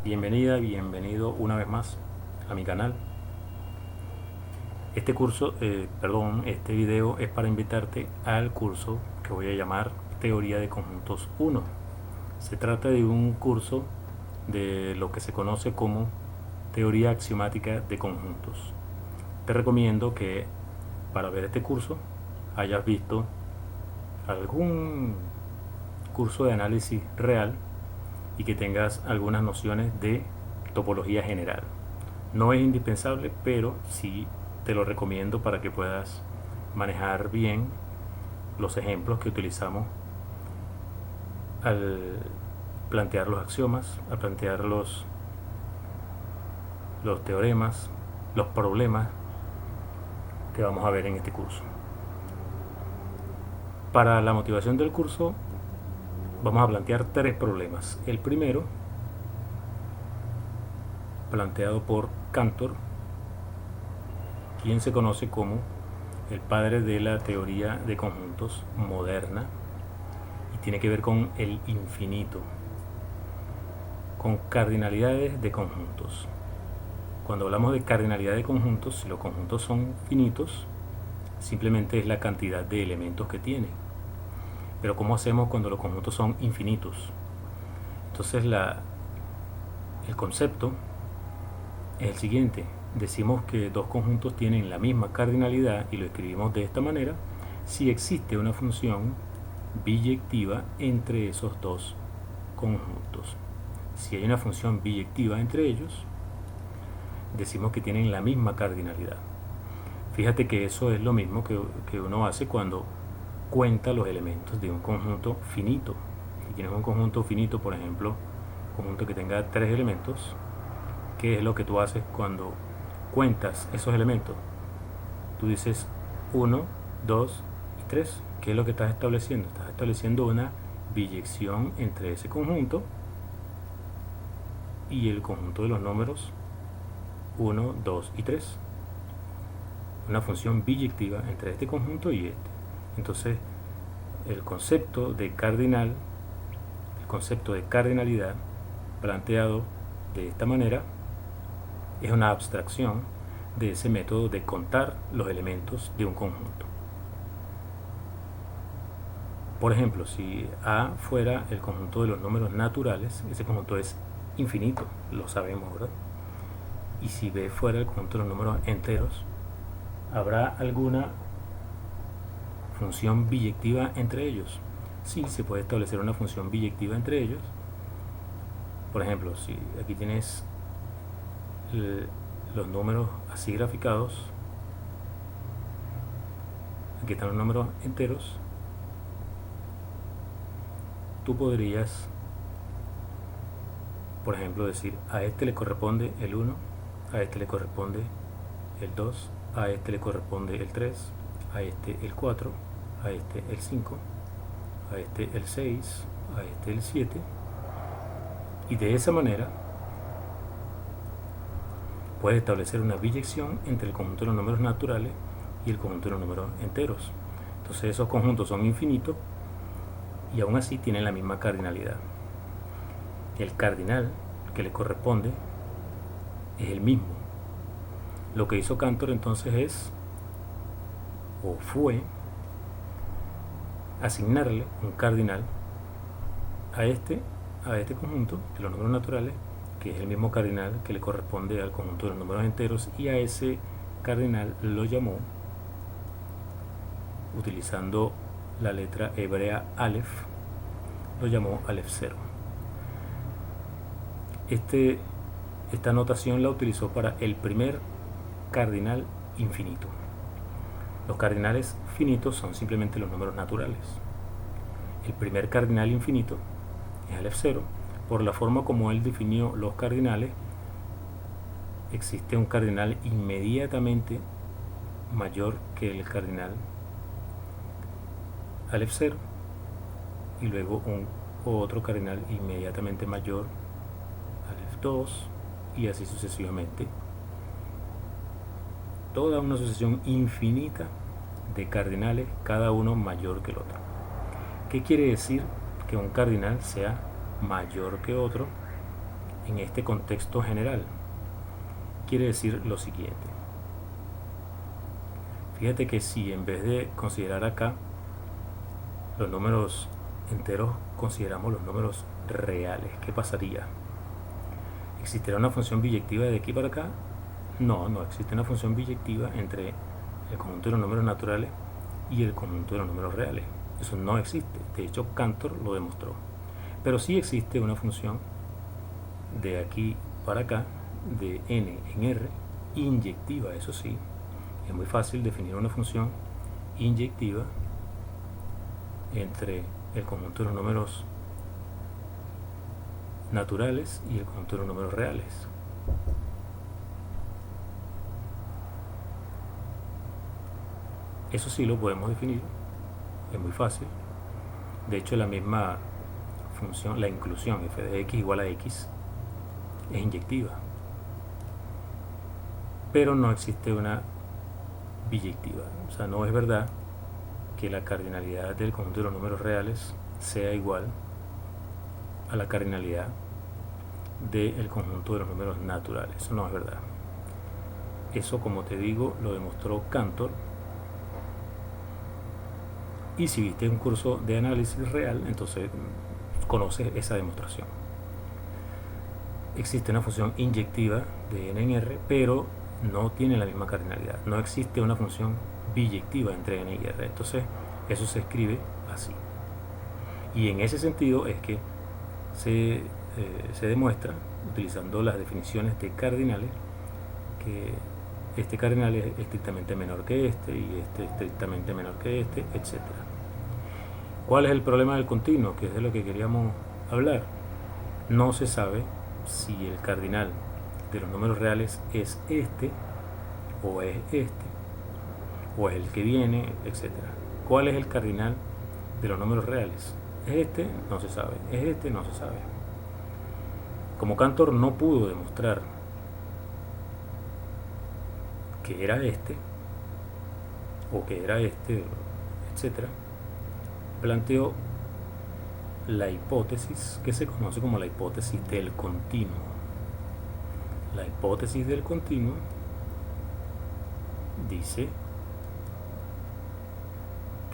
Bienvenida, bienvenido una vez más a mi canal. Este video es para invitarte al curso que voy a llamar Teoría de Conjuntos 1. Se trata de un curso de lo que se conoce como Teoría Axiomática de Conjuntos. Te recomiendo que para ver este curso hayas visto algún curso de análisis real y que tengas algunas nociones de topología general. No es indispensable, pero sí te lo recomiendo para que puedas manejar bien los ejemplos que utilizamos al plantear los axiomas, al plantear los teoremas, los problemas que vamos a ver en este curso. Para la motivación del curso vamos a plantear tres problemas. El primero, planteado por Cantor, quien se conoce como el padre de la teoría de conjuntos moderna, y tiene que ver con el infinito, con cardinalidades de conjuntos. Cuando hablamos de cardinalidad de conjuntos, si los conjuntos son finitos, simplemente es la cantidad de elementos que tienen. Pero ¿cómo hacemos cuando los conjuntos son infinitos? Entonces el concepto es el siguiente. Decimos que dos conjuntos tienen la misma cardinalidad y lo escribimos de esta manera si existe una función biyectiva entre esos dos conjuntos. Si hay una función biyectiva entre ellos, decimos que tienen la misma cardinalidad. Fíjate que eso es lo mismo que uno hace cuando cuenta los elementos de un conjunto finito. Si tienes un conjunto finito, por ejemplo, un conjunto que tenga 3 elementos, ¿qué es lo que tú haces cuando cuentas esos elementos? Tú dices 1, 2 y 3. ¿Qué es lo que estás estableciendo? Estás estableciendo una biyección entre ese conjunto y el conjunto de los números 1, 2 y 3. Una función biyectiva entre este conjunto y este. Entonces, el concepto de cardinal, el concepto de cardinalidad planteado de esta manera es una abstracción de ese método de contar los elementos de un conjunto. Por ejemplo, si A fuera el conjunto de los números naturales, ese conjunto es infinito, lo sabemos, ¿verdad? Y si B fuera el conjunto de los números enteros, ¿habrá alguna función biyectiva entre ellos? Sí, se puede establecer una función biyectiva entre ellos. Por ejemplo, si aquí tienes los números así graficados, aquí están los números enteros, tú podrías, por ejemplo, decir a este le corresponde el 1, a este le corresponde el 2, a este le corresponde el 3, a este el 4, a este el 5, a este el 6, a este el 7, y de esa manera puedes establecer una biyección entre el conjunto de los números naturales y el conjunto de los números enteros. Entonces esos conjuntos son infinitos y aún así tienen la misma cardinalidad. El cardinal que le corresponde es el mismo. Lo que hizo Cantor entonces es, o fue, asignarle un cardinal a este conjunto de los números naturales, que es el mismo cardinal que le corresponde al conjunto de los números enteros, y a ese cardinal lo llamó, utilizando la letra hebrea Aleph, lo llamó Aleph 0. Esta notación la utilizó para el primer cardinal infinito. Los cardinales finitos son simplemente los números naturales. El primer cardinal infinito es Aleph 0. Por la forma como él definió los cardinales, existe un cardinal inmediatamente mayor que el cardinal Aleph 0 y luego otro cardinal inmediatamente mayor, Aleph 2, y así sucesivamente. Toda una sucesión infinita de cardinales, cada uno mayor que el otro. ¿Qué quiere decir que un cardinal sea mayor que otro en este contexto general quiere decir lo siguiente. Fíjate que si en vez de considerar acá los números enteros consideramos los números reales, ¿qué pasaría? ¿Existirá una función biyectiva de aquí para acá? No, no existe una función biyectiva entre el conjunto de los números naturales y el conjunto de los números reales. Eso no existe. De hecho, Cantor lo demostró. Pero sí existe una función de aquí para acá, de n en r, inyectiva. Eso sí, es muy fácil definir una función inyectiva entre el conjunto de los números naturales y el conjunto de los números reales. Eso sí lo podemos definir, es muy fácil. De hecho, la misma función, la inclusión f de x igual a x, es inyectiva. Pero no existe una biyectiva. O sea, no es verdad que la cardinalidad del conjunto de los números reales sea igual a la cardinalidad del conjunto de los números naturales. Eso no es verdad. Eso, como te digo, lo demostró Cantor. Y si viste un curso de análisis real, entonces conoces esa demostración. Existe una función inyectiva de n en r, pero no tiene la misma cardinalidad. No existe una función biyectiva entre n y r. Entonces, eso se escribe así. Y en ese sentido es que se demuestra, utilizando las definiciones de cardinales, que este cardinal es estrictamente menor que este y este estrictamente menor que este, etc. ¿Cuál es el problema del continuo? Que es de lo que queríamos hablar. No se sabe si el cardinal de los números reales es este, o es este, o es el que viene, etc. ¿Cuál es el cardinal de los números reales? ¿Es este? No se sabe. ¿Es este? No se sabe. Como Cantor no pudo demostrar que era este, o que era este, etc., planteó la hipótesis que se conoce como la hipótesis del continuo. La hipótesis del continuo dice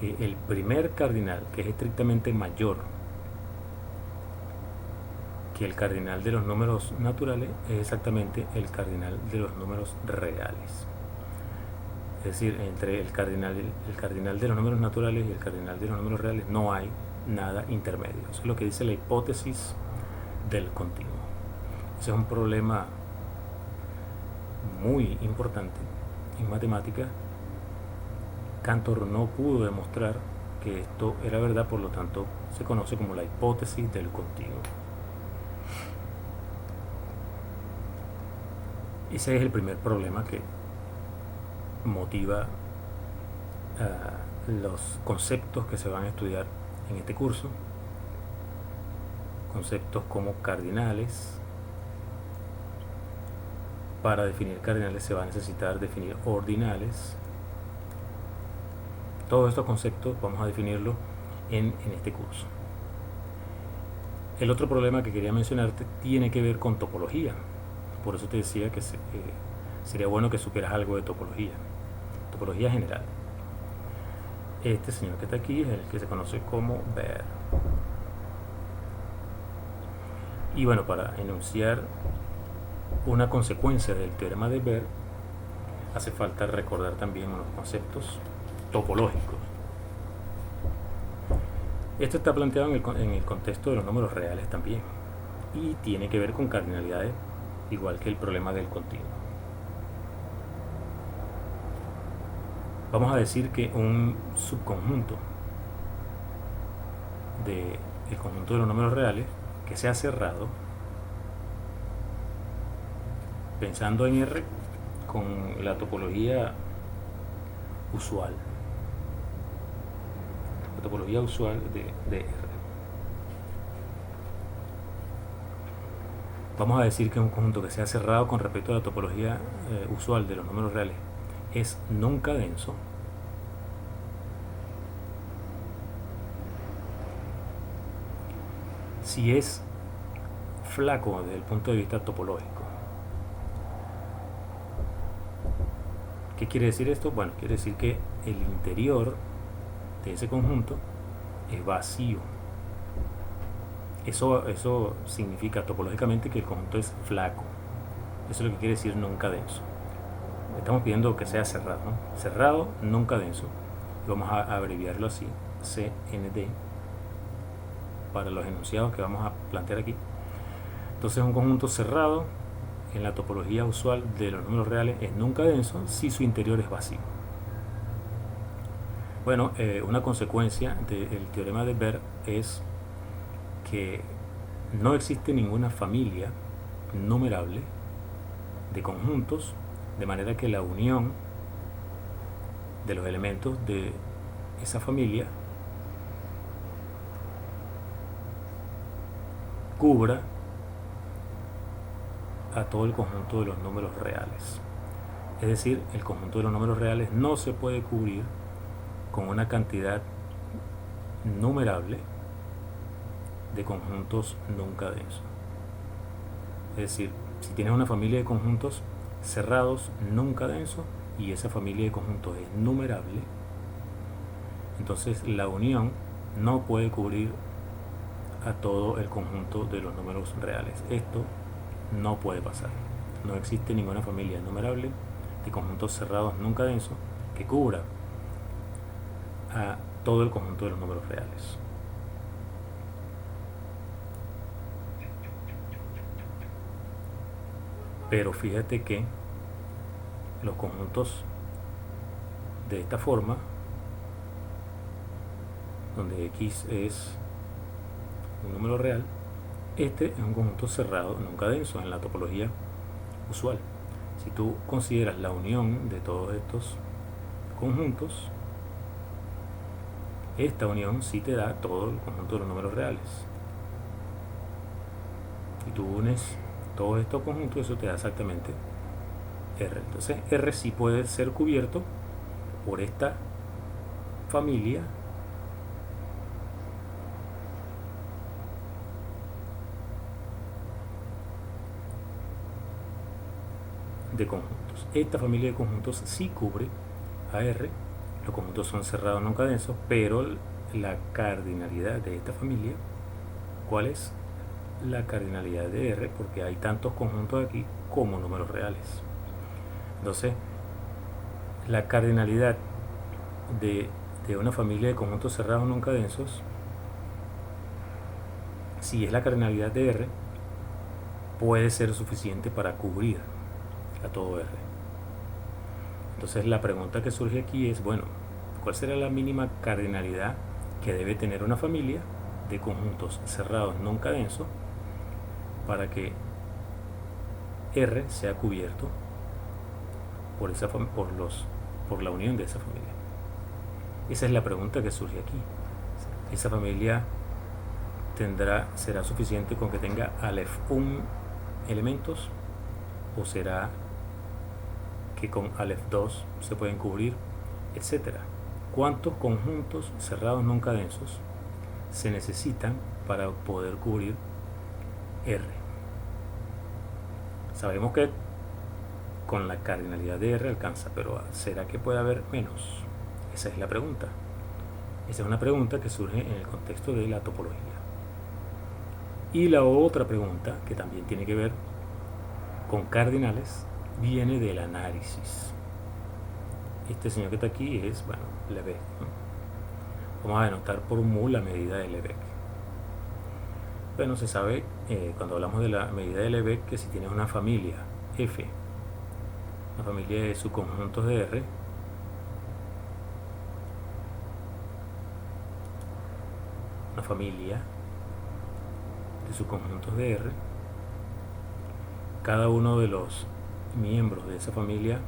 que el primer cardinal, que es estrictamente mayor que el cardinal de los números naturales, es exactamente el cardinal de los números reales. Es decir, entre el cardinal de los números naturales y el cardinal de los números reales no hay nada intermedio. Eso es lo que dice la hipótesis del continuo. Ese es un problema muy importante en matemática. Cantor no pudo demostrar que esto era verdad, por lo tanto se conoce como la hipótesis del continuo. Ese es el primer problema que motiva los conceptos que se van a estudiar en este curso. Conceptos como cardinales. Para definir cardinales se va a necesitar definir ordinales. Todos estos conceptos vamos a definirlos en este curso. El otro problema que quería mencionarte tiene que ver con topología. Por eso te decía que sería bueno que supieras algo de topología. Topología general. Este señor que está aquí es el que se conoce como Baire. Y bueno, para enunciar una consecuencia del teorema de Baire, hace falta recordar también unos conceptos topológicos. Esto está planteado en el contexto de los números reales también, y tiene que ver con cardinalidades, igual que el problema del continuo. Vamos a decir que un subconjunto del conjunto de los números reales que sea cerrado, pensando en R con la topología usual, la topología usual de R. Vamos a decir que un conjunto que sea cerrado con respecto a la topología usual de los números reales es nunca denso si es flaco desde el punto de vista topológico. ¿Qué quiere decir esto? Bueno, quiere decir que el interior de ese conjunto es vacío. Eso significa topológicamente que el conjunto es flaco. Eso es lo que quiere decir nunca denso. Estamos pidiendo que sea cerrado, ¿no? Cerrado, nunca denso. Y vamos a abreviarlo así, CND, para los enunciados que vamos a plantear aquí. Entonces un conjunto cerrado en la topología usual de los números reales es nunca denso si su interior es vacío. Bueno, una consecuencia del teorema de Baire es que no existe ninguna familia numerable de conjuntos, de manera que la unión de los elementos de esa familia cubra a todo el conjunto de los números reales. Es decir, el conjunto de los números reales no se puede cubrir con una cantidad numerable de conjuntos nunca densos. Es decir, si tienes una familia de conjuntos cerrados nunca densos y esa familia de conjuntos es numerable, entonces la unión no puede cubrir a todo el conjunto de los números reales. Esto no puede pasar. No existe ninguna familia numerable de conjuntos cerrados nunca densos que cubra a todo el conjunto de los números reales. Pero fíjate que los conjuntos de esta forma, donde X es un número real, este es un conjunto cerrado nunca denso en la topología usual. Si tú consideras la unión de todos estos conjuntos, esta unión sí te da todo el conjunto de los números reales. Si tú unes todos estos conjuntos, eso te da exactamente R. Entonces R sí puede ser cubierto por esta familia de conjuntos. Esta familia de conjuntos sí cubre a R. Los conjuntos son cerrados nunca densos, pero la cardinalidad de esta familia, ¿cuál es? La cardinalidad de R, porque hay tantos conjuntos aquí como números reales. Entonces, la cardinalidad de una familia de conjuntos cerrados nunca densos, si es la cardinalidad de R, puede ser suficiente para cubrir a todo R. Entonces la pregunta que surge aquí es, bueno, ¿cuál será la mínima cardinalidad que debe tener una familia de conjuntos cerrados nunca densos para que R sea cubierto por la unión de esa familia? Esa es la pregunta que surge aquí. Esa familia será suficiente con que tenga Aleph 1 elementos, o será que con Aleph 2 se pueden cubrir, etcétera. ¿Cuántos conjuntos cerrados nunca densos se necesitan para poder cubrir R? Sabemos que con la cardinalidad de R alcanza, pero ¿será que puede haber menos? Esa es la pregunta. Esa es una pregunta que surge en el contexto de la topología. Y la otra pregunta, que también tiene que ver con cardinales, viene del análisis. Este señor que está aquí es, bueno, Lebesgue, ¿no? Vamos a denotar por mu la medida de Lebesgue. Bueno, se sabe cuando hablamos de la medida de Lebesgue que si tienes una familia F, una familia de subconjuntos de R, una familia de subconjuntos de R, cada uno de los miembros de esa familia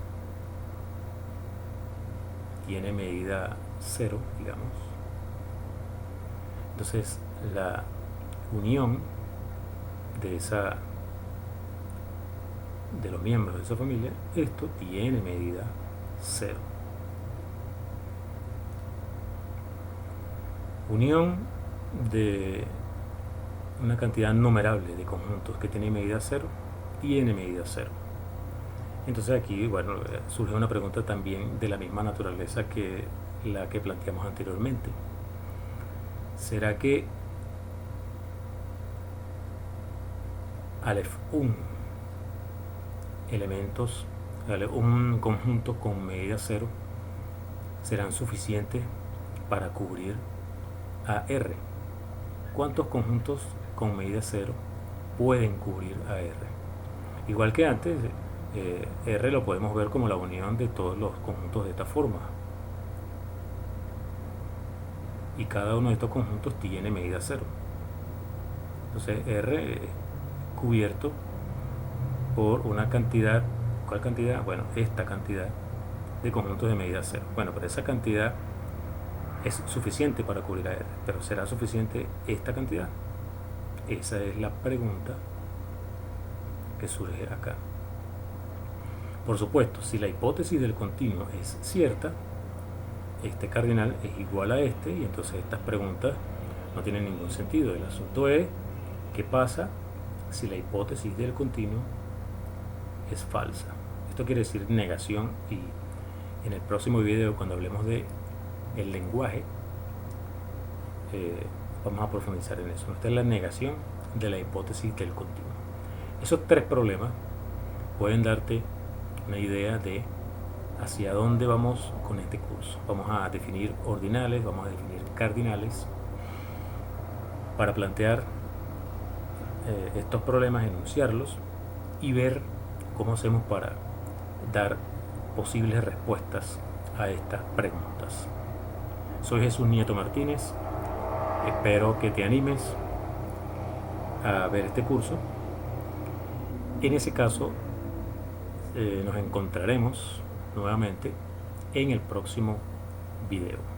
tiene medida 0, digamos. Entonces la unión de los miembros de esa familia, esto tiene medida 0. Unión de una cantidad numerable de conjuntos que tiene medida 0 y n medida 0. Entonces aquí, bueno, surge una pregunta también de la misma naturaleza que la que planteamos anteriormente. ¿Será que Aleph1 elementos, un conjunto con medida 0 serán suficientes para cubrir a R? ¿Cuántos conjuntos con medida 0 pueden cubrir a R? Igual que antes, R lo podemos ver como la unión de todos los conjuntos de esta forma, y cada uno de estos conjuntos tiene medida 0. Entonces R es cubierto por una cantidad. ¿Cuál cantidad? Bueno, esta cantidad de conjuntos de medida 0. Bueno, pero esa cantidad es suficiente para cubrir a R, pero ¿será suficiente esta cantidad? Esa es la pregunta que surge acá. Por supuesto, si la hipótesis del continuo es cierta, este cardinal es igual a este, y entonces estas preguntas no tienen ningún sentido. El asunto es qué pasa si la hipótesis del continuo es falsa. Esto quiere decir negación, y en el próximo video, cuando hablemos de el lenguaje, vamos a profundizar en eso. Esta es la negación de la hipótesis del continuo. Esos tres problemas pueden darte una idea de hacia dónde vamos con este curso. Vamos a definir ordinales, vamos a definir cardinales para plantear estos problemas, enunciarlos y ver cómo hacemos para dar posibles respuestas a estas preguntas. Soy Jesús Nieto Martínez, espero que te animes a ver este curso. En ese caso, nos encontraremos nuevamente en el próximo video.